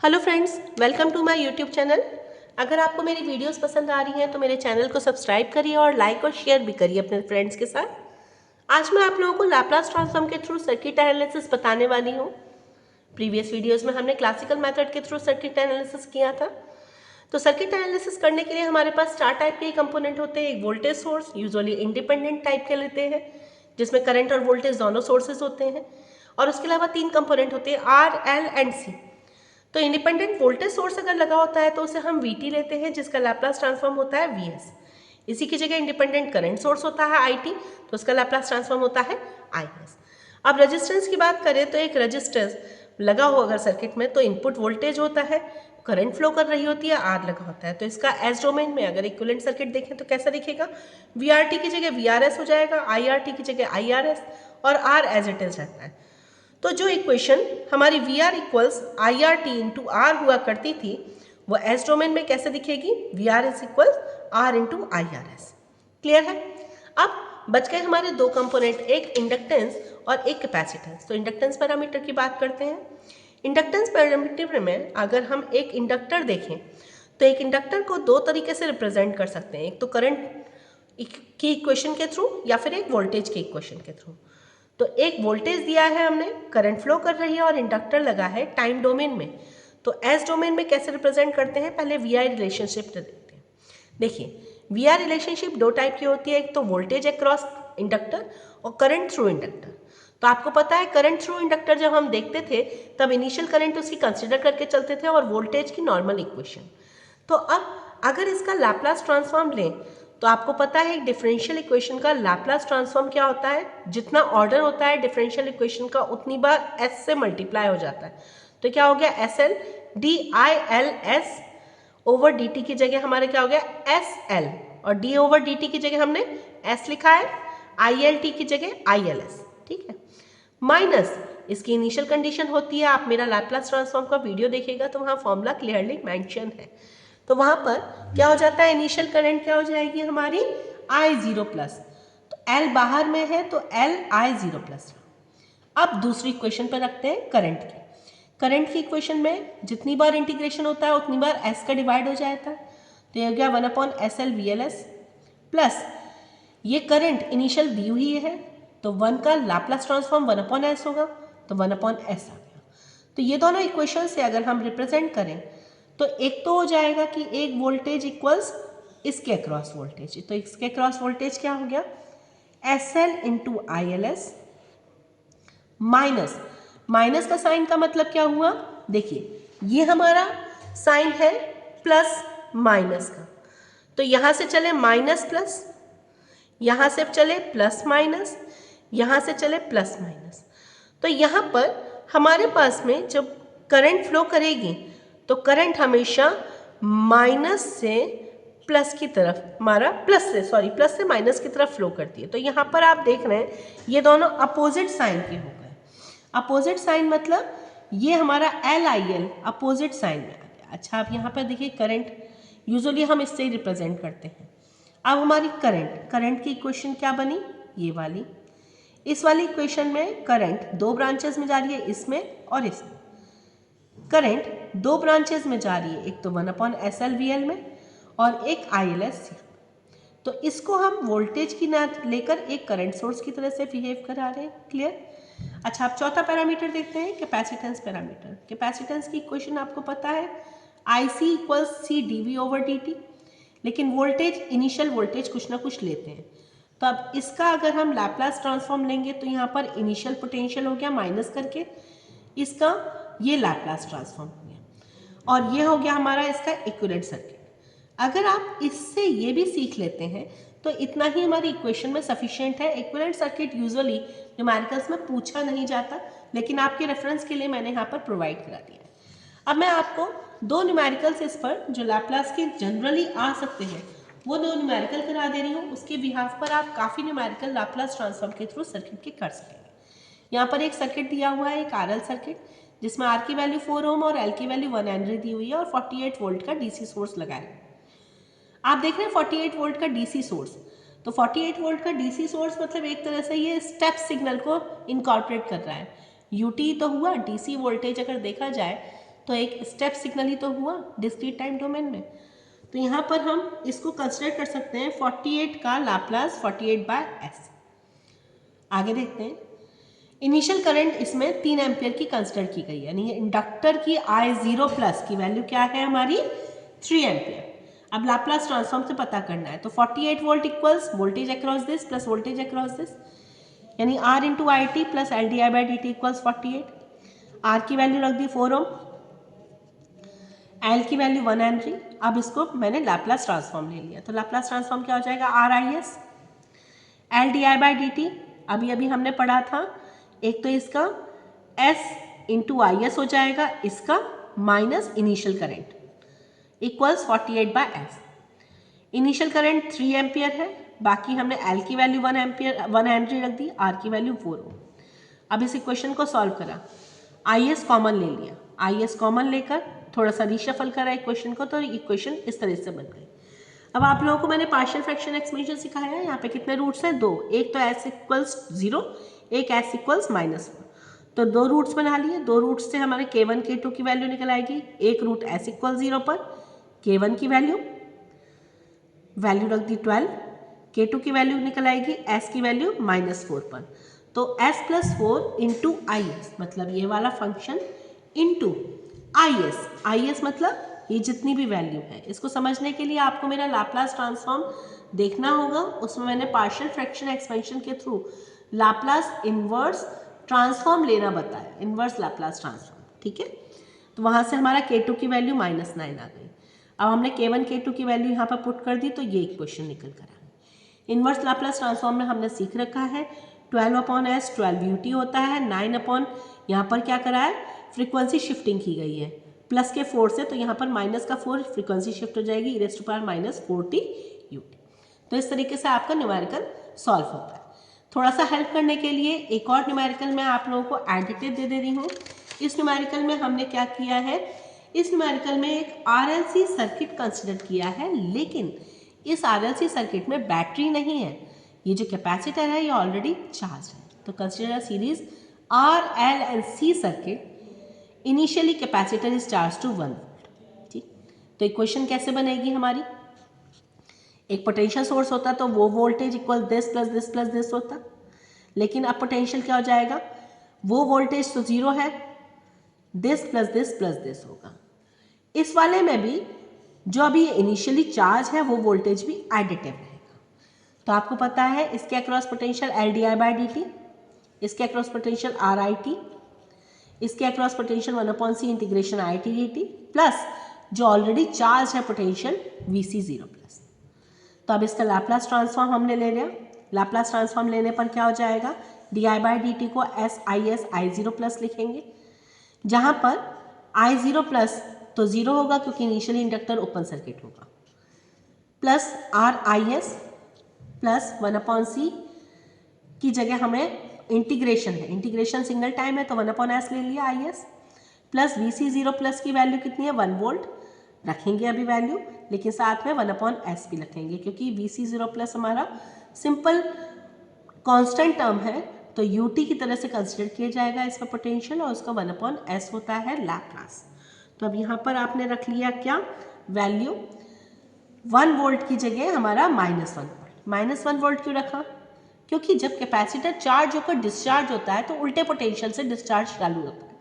Hello friends, welcome to my YouTube channel. अगर आपको मेरी वीडियोस पसंद आ रही हैं तो मेरे चैनल को सब्सक्राइब करिए और लाइक और शेयर भी करिए अपने फ्रेंड्स के साथ। आज मैं आप लोगों को लैप्लास ट्रांसफॉर्म के थ्रू सर्किट एनालिसिस बताने वाली हूँ। प्रीवियस वीडियोस में हमने क्लासिकल मेथड के थ्रू सर्किट एनालिसिस किया था। तो सर्किट एनालिसिस करने के लिए हमारे पास 4 टाइप के कंपोनेंट होते हैं। एक voltage source, usually independent type के लेते हैं, जिसमें करंट और वोल्टेज दोनों सोर्सेज होते हैं। और उसके अलावा 3 कंपोनेंट होते हैं, आर, एल एंड सी। तो इंडिपेंडेंट वोल्टेज सोर्स अगर लगा होता है तो उसे हम VT लेते हैं, जिसका लैप्लास ट्रांसफॉर्म होता है VS। इसी की जगह इंडिपेंडेंट करंट सोर्स होता है IT, तो उसका लैप्लास ट्रांसफॉर्म होता है IS। अब रेजिस्टेंस की बात करें तो एक रेजिस्टेंस लगा हो अगर सर्किट में तो इनपुट वोल्टेज होता है, करंट फ्लो कर रही होती है, R लगा होता है। तो इसका एस डोमेन में अगर इक्विवेलेंट सर्किट देखें तो कैसा दिखेगा, VRT की जगह VRS हो जाएगा, IRT की जगह IRS और R एज इट इज रहता है। तो जो इक्वेशन हमारी V R equals I R T into R हुआ करती थी वो एस डोमेन में कैसे दिखेगी, V R is equals R into I R S. Clear है। अब बच गए हमारे दो कंपोनेंट, एक इंडक्टेंस और एक कैपेसिटेंस। तो इंडक्टेंस पैरामीटर की बात करते हैं। इंडक्टेंस पैरामीटर में अगर हम एक इंडक्टर देखें तो एक इंडक्टर को दो तरीके से रिप्रेजेंट कर सकते हैं, एक तो करंट की इक्वेशन के थ्रू या फिर एक वोल्टेज की इक्वेशन के थ्रू। तो एक वोल्टेज दिया है हमने, करंट फ्लो कर रही है और इंडक्टर लगा है टाइम डोमेन में। तो एस डोमेन में कैसे रिप्रेजेंट करते हैं, पहले वी आई रिलेशनशिप देखते हैं। देखिए, वी आई रिलेशनशिप दो टाइप की होती है, एक तो वोल्टेज अक्रॉस इंडक्टर और करंट थ्रू इंडक्टर। तो आपको पता है करंट थ्रू इंडक्टर जब हम देखते थे तब इनिशियल करंट उसकी कंसिडर करके चलते थे और वोल्टेज की नॉर्मल इक्वेशन। तो अब अगर इसका लैप्लास ट्रांसफॉर्म लें तो आपको पता है एक डिफरेंशियल इक्वेशन का लैप्लास ट्रांसफॉर्म क्या होता है, जितना ऑर्डर होता है डिफरेंशियल इक्वेशन का उतनी बार एस से मल्टीप्लाई हो जाता है। तो क्या हो गया, S L D I L S over D T की जगह हमारे क्या हो गया, एस एल, और डी ओवर डी टी की जगह हमने एस लिखा है, आई एल टी की जगह आई एल एस। ठीक है, माइनस इसकी इनिशियल कंडीशन होती है, आप मेरा लैप्लास ट्रांसफॉर्म का वीडियो देखिएगा तो वहाँ फॉर्मूला क्लियरली मेंशन है। तो वहां पर क्या हो जाता है, इनिशियल करंट क्या हो जाएगी हमारी I0 प्लस। तो L बाहर में है तो L I0 प्लस। अब दूसरी इक्वेशन पर रखते हैं करंट की। करंट की इक्वेशन में जितनी बार इंटीग्रेशन होता है उतनी बार S का डिवाइड हो जाता है। तो ये हो गया 1/SL VLS प्लस ये करंट इनिशियल दी हुई है तो 1 का लाप्लास ट्रांसफॉर्म 1/S होगा, तो 1/S आ गया। तो ये दोनों इक्वेशन से अगर हम रिप्रेजेंट करें तो एक तो हो जाएगा कि एक वोल्टेज इक्वल्स इसके अक्रॉस वोल्टेज। तो इसके अक्रॉस वोल्टेज क्या हो गया, S L into I L S minus, minus का साइन का मतलब क्या हुआ, देखिए ये हमारा साइन है प्लस माइनस का, तो यहां से चले माइनस प्लस, यहां से चले प्लस माइनस, यहां से चले प्लस माइनस। तो यहां पर हमारे पास में जब करंट फ्लो करेगी तो करंट हमेशा माइनस से प्लस की तरफ, हमारा प्लस से माइनस की तरफ फ्लो करती है। तो यहाँ पर आप देख रहे हैं ये दोनों अपोजिट साइन के हो गए। अपोजिट साइन मतलब ये हमारा LIL अपोजिट साइन में आ गया। अच्छा, आप यहाँ पर देखिए करंट यूजुअली हम इससे ही रिप्रेजेंट करते हैं। अब हमारी करंट की इक्वेशन क्या बनी, ये वाली। इस वाली इक्वेशन में करंट दो ब्रांचेस में जा रही है, इसमें और इसमें। करंट दो ब्रांचेस में जा रही है, एक तो 1/SLVL में और एक ILS। तो इसको हम वोल्टेज की ना लेकर एक करंट सोर्स की तरह से बिहेव करा रहे हैं। क्लियर। अच्छा, आप चौथा पैरामीटर देखते हैं, कैपेसिटेंस पैरामीटर। कैपेसिटेंस की इक्वेशन आपको पता है, IC equals C dV over dt, लेकिन वोल्टेज इनिशियल वोल्टेज कुछ ना कुछ लेते हैं। तो अब इसका अगर हम लैप्लास ट्रांसफॉर्म लेंगे तो यहाँ पर इनिशियल पोटेंशियल हो गया माइनस करके, इसका ये लैप्लास ट्रांसफॉर्म हो गया और ये हो गया हमारा इसका इक्विवेलेंट सर्किट। अगर आप इससे ये भी सीख लेते हैं तो इतना ही हमारी इक्वेशन में सफिशिएंट है। इक्विवेलेंट सर्किट यूजुअली न्यूमेरिकल्स में पूछा नहीं जाता, लेकिन आपके रेफरेंस के लिए मैंने यहाँ पर प्रोवाइड करा दिया है। अब मैं आपको दो न्यूमेरिकल्स इस पर जो लैप्लास के जनरली आ सकते हैं वो दो न्यूमेरिकल करा दे रही हूँ, उसके बिहाफ पर आप काफ़ी न्यूमेरिकल लैप्लास ट्रांसफॉर्म के थ्रू सर्किट के कर सकेंगे। यहाँ पर एक सर्किट दिया हुआ है, एक RL सर्किट, जिसमें R की वैल्यू 4 ओम और L की वैल्यू 1 हेनरी दी हुई है और 48 वोल्ट का DC सोर्स लगाया है। आप देख रहे हैं 48 वोल्ट का DC सोर्स। तो 48 वोल्ट का DC सोर्स मतलब एक तरह से ये स्टेप सिग्नल को इनकॉर्पोरेट कर रहा है। UT तो हुआ, DC वोल्टेज अगर देखा जाए तो एक स्टेप सिग्नल ही तो हुआ डिस्क्रीट टाइम डोमेन में। तो यहाँ पर हम इसको कंसिडर कर सकते हैं 48 का लाप्लास 48/s। आगे देखते हैं, इनिशियल करंट इसमें 3 एम्पियर की कंसिडर की गई है, यानी इंडक्टर की I0 प्लस की वैल्यू क्या है हमारी 3 एम्पियर। अब लाप्लास ट्रांसफॉर्म से पता करना है, तो 48 volt equals voltage across this plus voltage across this, यानी R into I T plus L D I by D T equals 48। R की वैल्यू रख दी 4 ओम, L की वैल्यू 1 हेनरी। अब इसको मैंने लाप्लास ट्रांसफॉर्म ले लिया, तो लाप्लास ट्रांसफॉर्म क्या हो जाएगा RIS L D I by D T. अभी अभी हमने पढ़ा था, एक तो इसका S इंटू IS हो जाएगा, इसका minus initial current equals 48/s। Initial current 3 ampere है, बाकी हमने L की वैल्यू 1 हेनरी रख दी, R की वैल्यू 4 ओम। अब इस इक्वेशन को सॉल्व करा, IS कॉमन ले लिया, IS कॉमन लेकर थोड़ा सा रिशफल करा इक्वेशन को, तो इक्वेशन इस तरह से बन गई। अब आप लोगों को मैंने पार्शियल फ्रैक्शन एक्सपेंशन सिखाया है, यहाँ पे कितने रूट्स हैं 2, एक तो s इक्वल्स 0, एक s इक्वल्स -1, तो 2 रूट्स बना लिए। 2 रूट्स से हमारे k1 k2 की वैल्यू निकल आएगी। एक रूट s इक्वल 0 पर k1 की वैल्यू रख दी 12, k2 की वैल्यू निकल आएगी s की वैल्यू -4 पर, तो s प्लस 4 इंटू IS, मतलब ये वाला फंक्शन इंटू IS मतलब ये जितनी भी वैल्यू है। इसको समझने के लिए आपको मेरा लाप्लास ट्रांसफॉर्म देखना होगा, उसमें मैंने पार्शियल फ्रैक्शन एक्सपेंशन के थ्रू लाप्लास इन्वर्स ट्रांसफॉर्म लेना बताया, इन्वर्स लाप्लास ट्रांसफॉर्म, ठीक है। तो वहाँ से हमारा k2 की वैल्यू -9 आ गई। अब हमने k1 k2 की वैल्यू यहाँ पर पुट कर दी, तो ये इक्वेशन निकल कर आ गई। इन्वर्स लाप्लास ट्रांसफॉर्म में हमने सीख रखा है 12/s 12 ut होता है, 9 यहाँ पर क्या करा है फ्रीक्वेंसी शिफ्टिंग की गई है प्लस के 4 से, तो यहाँ पर माइनस का 4 फ्रीक्वेंसी शिफ्ट हो जाएगी e⁻⁻⁴t ut। तो इस तरीके से आपका न्यूमेरिकल सॉल्व होता है। थोड़ा सा हेल्प करने के लिए एक और न्यूमेरिकल मैं आप लोगों को एडिटिव दे रही हूँ। इस न्यूमेरिकल में हमने क्या किया है, इस न्यूमेरिकल में एक RLC सर्किट कंसिडर किया है, लेकिन इस RLC सर्किट में बैटरी नहीं है, ये जो कैपेसिटर है ये ऑलरेडी चार्ज है। तो consider a series RLC circuit, initially capacitor is charge to 1 volt, ठीक। तो इक्वेशन कैसे बनेगी हमारी, एक पोटेंशियल सोर्स होता तो वो voltage equal this plus this plus this होता, लेकिन अब पोटेंशियल क्या हो जाएगा, वो वोल्टेज तो 0 है, दिस प्लस दिस होगा। इस वाले में भी जो अभी इनिशियली चार्ज है वो वोल्टेज भी एडिटिव रहेगा। तो आपको पता है इसके across potential L D I by D T, इसके across potential R I T, इसके across potential 1/c integration I T D T, plus जो ऑलरेडी चार्ज है पोटेंशियल VC0 प्लस। तो अब इसका लाप्लास ट्रांसफॉर्म हमने ले लिया। लाप्लास ट्रांसफॉर्म लेने पर क्या हो जाएगा, di/dt को SIS I0 प्लस लिखेंगे, जहाँ पर I0 प्लस तो 0 होगा क्योंकि इनिशियली इंडक्टर ओपन सर्किट होगा, प्लस RIS प्लस 1/c की जगह हमें इंटीग्रेशन है, इंटीग्रेशन सिंगल टाइम है तो 1/s ले लिया IS, प्लस VC0 प्लस की वैल्यू कितनी है 1 वोल्ट रखेंगे अभी वैल्यू, लेकिन साथ में 1/s भी रखेंगे क्योंकि VC0 प्लस हमारा सिंपल कांस्टेंट टर्म है, तो UT की तरह से कंसिडर किया जाएगा इसका पोटेंशियल, और उसका 1/s होता है लाप्लास। तो अब यहाँ पर आपने रख लिया क्या वैल्यू, 1 वोल्ट की जगह हमारा -1 वोल्ट। -1 वोल्ट क्यों रखा, क्योंकि जब कैपेसिटर चार्ज होकर डिस्चार्ज होता है तो उल्टे पोटेंशियल से डिस्चार्ज चालू होता है,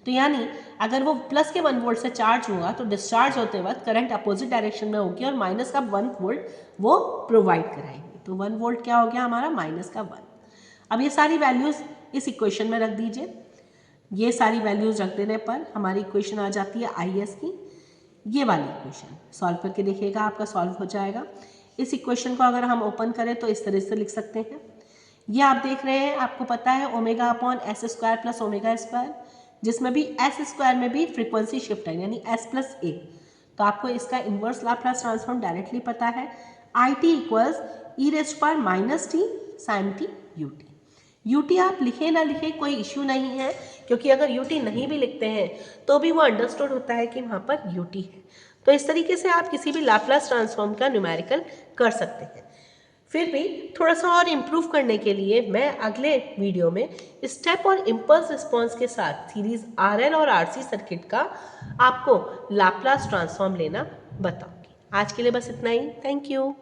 तो यानी अगर वो प्लस के 1 वोल्ट से चार्ज हुआ तो डिस्चार्ज होते वक्त करंट अपोजिट डायरेक्शन में होगी और माइनस का 1 वोल्ट वो प्रोवाइड कराएंगे, तो 1 वोल्ट क्या हो गया हमारा -1। अब ये सारी वैल्यूज़ इस इक्वेशन में रख दीजिए, ये सारी वैल्यूज़ रख देने पर हमारी इक्वेशन आ जाती है IS की, ये वाली इक्वेशन सॉल्व करके देखिएगा आपका सॉल्व हो जाएगा। इस इक्वेशन को अगर हम ओपन करें तो इस तरह से लिख सकते हैं, ये आप देख रहे हैं, आपको पता है ω/s² प्लस ω², जिसमें भी s² में भी फ्रीक्वेंसी शिफ्ट है यानी s+a, तो आपको इसका इन्वर्स लाप्लास ट्रांसफॉर्म डायरेक्टली पता है, IT equals e⁻t sin t ut। ut आप लिखे ना लिखे कोई इश्यू नहीं है, क्योंकि अगर ut नहीं भी लिखते हैं तो भी वो अंडरस्टूड होता है कि वहाँ पर ut है। तो इस तरीके से आप किसी भी लाप्लास ट्रांसफॉर्म का न्यूमेरिकल कर सकते हैं। फिर भी थोड़ा सा और इम्प्रूव करने के लिए मैं अगले वीडियो में स्टेप और इम्पल्स रिस्पॉन्स के साथ सीरीज RL और RC सर्किट का आपको लाप्लास ट्रांसफॉर्म लेना बताऊंगी। आज के लिए बस इतना ही। Thank you.